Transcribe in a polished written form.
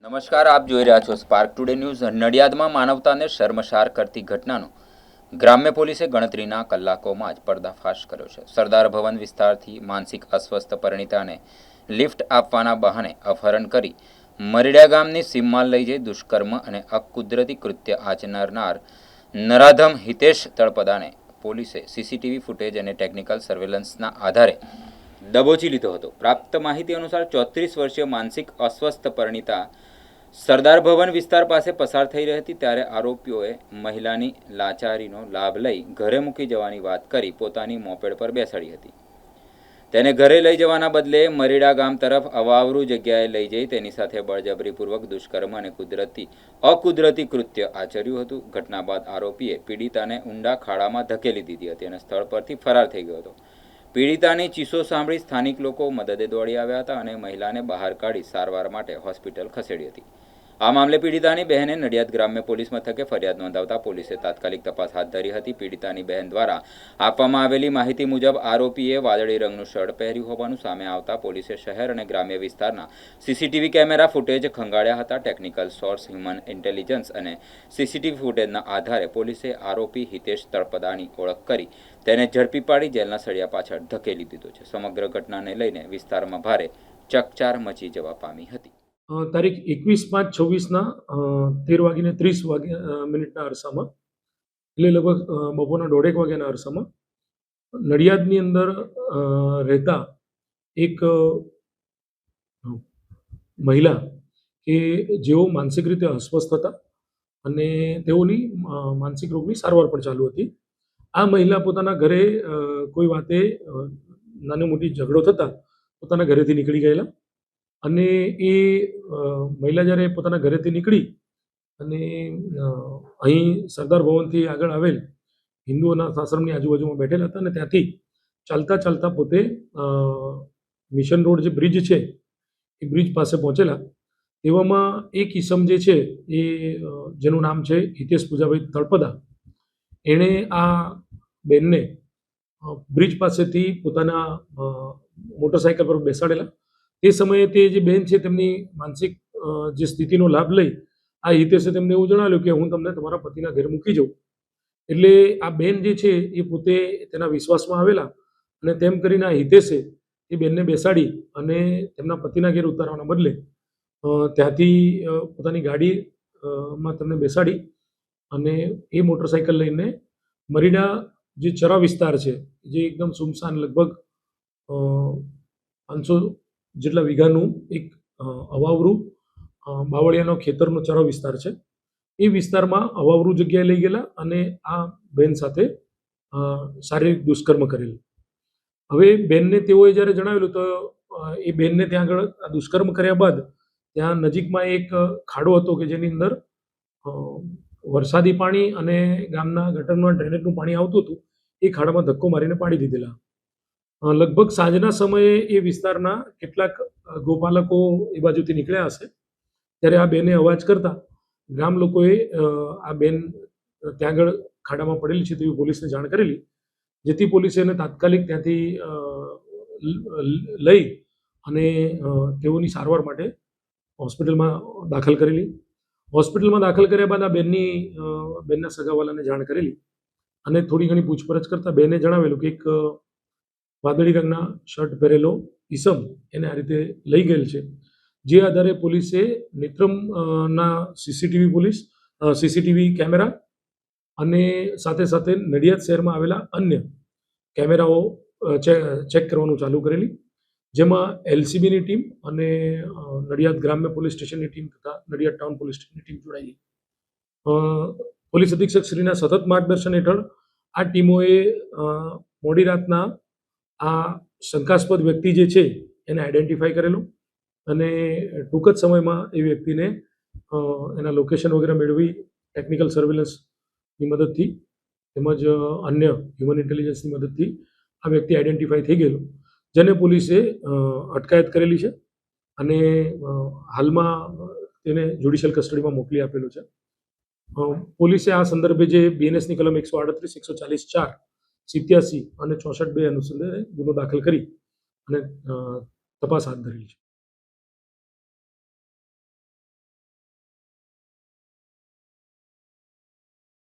નમસ્કાર, આપ જોઈ રહ્યા છો સ્પાર્ક ટુડે ન્યૂઝ। નડિયાદમાં માનવતાને શર્મસાર કરતી ઘટનાનો ગ્રામ્ય પોલીસે ગણતરીના કલાકોમાં જ પર્દાફાશ કર્યો છે। સરદાર ભવન વિસ્તારથી માનસિક અસ્વસ્થ પરિણીતાને લિફ્ટ આપવાના બહાને અપહરણ કરી મરીડા ગામની સીમમાં લઈ જઈ દુષ્કર્મ અને અકુદરતી કૃત્ય આચરનાર નરાધમ હિતેશ તળપદાને પોલીસે સીસીટીવી ફૂટેજ અને ટેકનિકલ સર્વેલન્સના આધારે દબોચી લીધો હતો। પ્રાપ્ત માહિતી અનુસાર 34 વર્ષીય માનસિક અસ્વસ્થ પરિણીતા સરદાર ભવન વિસ્તાર પાસે પસાર થઈ રહી હતી ત્યારે આરોપીઓએ મહિલાની લાચારીનો લાભ લઈ ઘરે મૂકી જવાની વાત કરી પોતાની મોપેડ પર બેસાડી હતી। તેને ઘરે લઈ જવાના બદલે મરીડા ગામ તરફ અવાવરૂ જગ્યાએ લઈ જઈ તેની સાથે બળજબરીપૂર્વક દુષ્કર્મ અને અકુદરતી કૃત્ય આચર્યું હતું। ઘટના બાદ આરોપીએ પીડિતાને ઊંડા ખાડામાં ધકેલી દીધી હતી અને સ્થળ પરથી ફરાર થઈ ગયો હતો। પીડિતાની ચીસો સાંભળી સ્થાનિક લોકો મદદે દોડી આવ્યા હતા અને મહિલાને બહાર કાઢી સારવાર માટે હોસ્પિટલ ખસેડી હતી। આ મામલે પીડિતાની બહેને નડિયાદ ગ્રામ્ય પોલીસ મથકે ફરિયાદ નોંધાવતા પોલીસે તાત્કાલિક તપાસ હાથ ધરી હતી। પીડિતાની બહેન દ્વારા આપવામાં આવેલી માહિતી મુજબ આરોપીએ વાદળી રંગનું શર્ટ પહેર્યું હોવાનું સામે આવતા પોલીસે શહેર અને ગ્રામ્ય વિસ્તારના સીસીટીવી કેમેરા ફૂટેજ ખંગાળ્યા હતા। ટેકનિકલ સોર્સ, હ્યુમન ઇન્ટેલિજન્સ અને સીસીટીવી ફૂટેજના આધારે પોલીસે આરોપી હિતેશ તળપદાની ઓળખ કરી તેને ઝડપી પાડી જેલના સળિયા પાછળ ધકેલી દીધો છે। સમગ્ર ઘટનાને લઈને વિસ્તારમાં ભારે ચકચાર મચી જવા પામી હતી। તારીખ 21/5/26ના 13:30 અરસામાં, એટલે લગભગ બપોરના 1:30 વાગ્યાના અરસામાં નડિયાદની અંદર રહેતા એક મહિલા કે જેઓ માનસિક રીતે અસ્વસ્થ હતા અને તેઓની માનસિક રોગની સારવાર પણ ચાલુ હતી। આ મહિલા પોતાના ઘરે કોઈ વાતે નાની મોટી ઝઘડો થતાં પોતાના ઘરેથી નીકળી ગયેલા અને એ મહિલા જ્યારે પોતાના ઘરેથી નીકળી અને અહીં સરદાર ભવનથી આગળ આવેલ હિન્દુ અનાથ આશ્રમની આજુબાજુમાં બેઠેલા હતા અને ત્યાંથી ચાલતા ચાલતા પોતે મિશન રોડ જે બ્રિજ છે એ બ્રિજ પાસે પહોંચેલા। તેવામાં એક ઈસમ જે છે એ જેનું નામ છે હિતેશ પૂજાભાઈ તળપદા, એણે આ બેનને બ્રિજ પાસેથી પોતાના મોટરસાઇકલ પર બેસાડેલા। તે સમયે તે જે બેન છે તેમની માનસિક જે સ્થિતિનો લાભ લઈ આ હિતેશે તેમને એવું જણાવ્યું કે હું તમને તમારા પતિના ઘરે મૂકી જાઉં। એટલે આ બેન જે છે એ પોતે તેના વિશ્વાસમાં આવેલા અને તેમ કરીને આ હિતેશે એ બેનને બેસાડી અને તેમના પતિના ઘેર ઉતારવાના બદલે ત્યાંથી પોતાની ગાડીમાં તેમને બેસાડી અને એ મોટરસાઇકલ લઈને મરીડા જે ચરા વિસ્તાર છે, જે એકદમ સુમસાન, લગભગ 500 જેટલા વીઘાનું એક અવાવરૂ બાવળિયાનો ખેતરનો ચરો વિસ્તાર છે, એ વિસ્તારમાં અવાવરૂ જગ્યાએ લઈ ગયેલા અને આ બેન સાથે શારીરિક દુષ્કર્મ કરેલ। હવે બેનને તેઓએ જ્યારે જણાવેલું તો એ બેનને ત્યાં આગળ આ દુષ્કર્મ કર્યા બાદ ત્યાં નજીકમાં એક ખાડો હતો કે જેની અંદર વરસાદી પાણી અને ગામના ગટરમાં ડ્રેનેજનું પાણી આવતું હતું। એ ખાડામાં ધક્કો મારીને પાડી દીધેલા। લગભગ સાંજના સમયે એ વિસ્તારના કેટલાક ગોપાલકો એ બાજુથી નીકળ્યા હશે ત્યારે આ બેને અવાજ કરતા ગ્રામ લોકોએ આ બેન ત્યાં આગળ ખાડામાં પડેલી છે તેવી પોલીસને જાણ કરેલી, જેથી પોલીસે એને તાત્કાલિક ત્યાંથી લઈ અને તેઓની સારવાર માટે હોસ્પિટલમાં દાખલ કરેલી। હોસ્પિટલમાં દાખલ કર્યા બાદ આ બેનના સગાવાલાને જાણ કરેલી અને થોડી ઘણી પૂછપરછ કરતાં બેને જણાવેલું કે એક વાદળી રંગના શર્ટ પહેરેલો ઈસમ એને આ રીતે લઈ ગયેલ છે। જે આધારે પોલીસે નેત્રમના સીસીટીવી કેમેરા અને સાથે સાથે નડિયાદ શહેરમાં આવેલા અન્ય કેમેરાઓ ચેક કરવાનું ચાલુ કરેલી, જેમાં એલસીબીની ટીમ અને નડિયાદ ગ્રામ્ય પોલીસ સ્ટેશનની ટીમ તથા નડિયાદ ટાઉન પોલીસ સ્ટેશનની ટીમ જોડાઈ। પોલીસ અધિક્ષક શ્રીના સતત માર્ગદર્શન હેઠળ આ ટીમોએ મોડી રાતના આ શંકાસ્પદ વ્યક્તિ જે છે એને આઈડેન્ટિફાઈ કરેલું અને ટૂંક જ સમયમાં એ વ્યક્તિને એના લોકેશન વગેરે મેળવી ટેકનિકલ સર્વેલન્સની મદદથી તેમજ અન્ય હ્યુમન ઇન્ટેલિજન્સની મદદથી આ વ્યક્તિ આઈડેન્ટિફાઈ થઈ ગયેલું, જેને પોલીસે અટકાયત કરેલી છે અને હાલમાં તેને જ્યુડિશિયલ કસ્ટડીમાં મોકલી આપેલું છે। પોલીસે આ સંદર્ભે જે બીએનએસની કલમ 138, 140(4), 87 અને 64(2) અનુસંધાને ગુનો દાખલ કરી અને તપાસ હાથ ધરી છે।